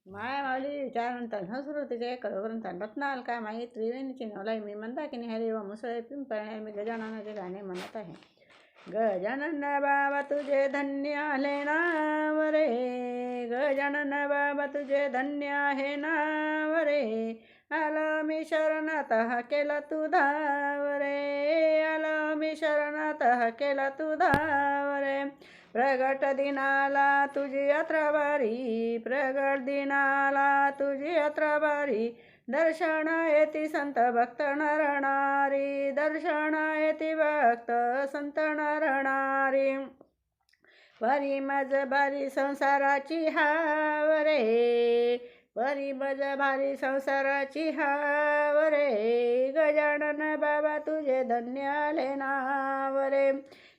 माया माऊली विचारंतन हसुरुतिजे करोग्रंथन रत्नाल का माही त्रिवेणीची नवलाई मी मंदाकिनी हरी व मुसळे पिंपळणे मी गजाननाचे गाणे म्हणत आहे. गजानन बाबा तुझे धन्य आले नाव रे, गजानन बाबा तुझे धन्य आहे नाव रे. आलो मी शरणात हा केला तू धाव रे, आलो मी शरणात हा केला तू धाव रे. प्रगट दिनाला तुझी यात्रा बारी, प्रगट दिनाला तुझी यात्रा बारी. दर्शन येती संत भक्त नरणारी, दर्शन येती भक्त संत नरणारी. परी मज भारी संसाराची हाव रे, परी मज भारी संसाराची हाव रे. गजानन बाबा तुझे धन्य आले नाव रे,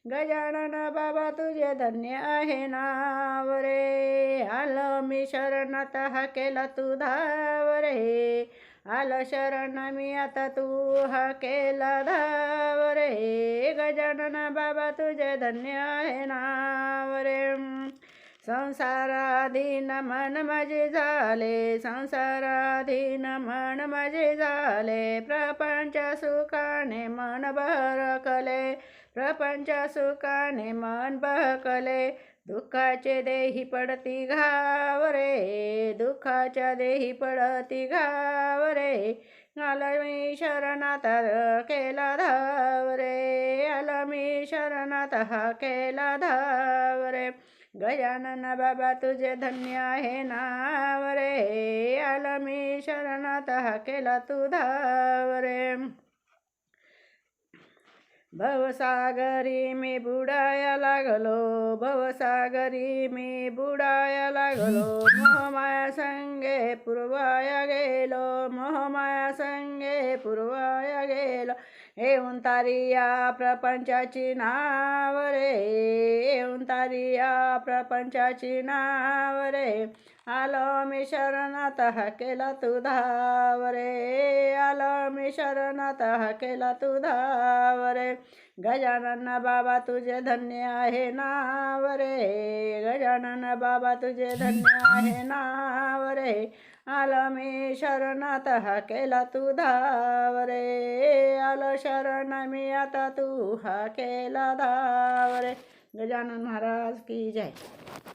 गजानन बाबा तुझे धन्य आहे नाव रे. आलो मी शरणात हा केला तू धाव रे, आलो शरण मी आता तू हा केला धाव रे. गजानन बाबा तुझे धन्य आहे नाव रे. संसाराधीन मन माझे झाले, संसाराधीन मन माझे झाले. प्रपंच सुखाने मन बहरकले, प्रपंच सुखाने मन बहकले. दुःखाचे देही पडती घाव रे, दुःखाच्या देही पडती घाव रे. आलो मी शरणात केला धाव रे, आलो मी शरणात हा केला धाव रे. गजानन बाबा तुझे धन्य आहे नाव रे, आलो मी शरणात हा केला तू धाव रे. भवसागरी मी बुडाया लागलो, भवसागरी मी बुडाया लागलो. मोहमाया संगे पुरवाया गेलो, मोहमाया संगे पुरवाया गेलो. येऊन तारिया प्रपंचाची नाव रे, येऊन तारिया प्रपंचाची नाव रे. आलो मी शरणात हा केला तू धाव रे, आलो मी शरणात हा केला तू धाव रे. गजानन बाबा तुझे धन्य आहे नाव रे, गजानन बाबा तुझे धन्य आहे नाव रे. आलो मी शरणात हा केला तू धाव रे, आलो शरण मी आता तू हा केला धाव रे. गजानन महाराज की जय.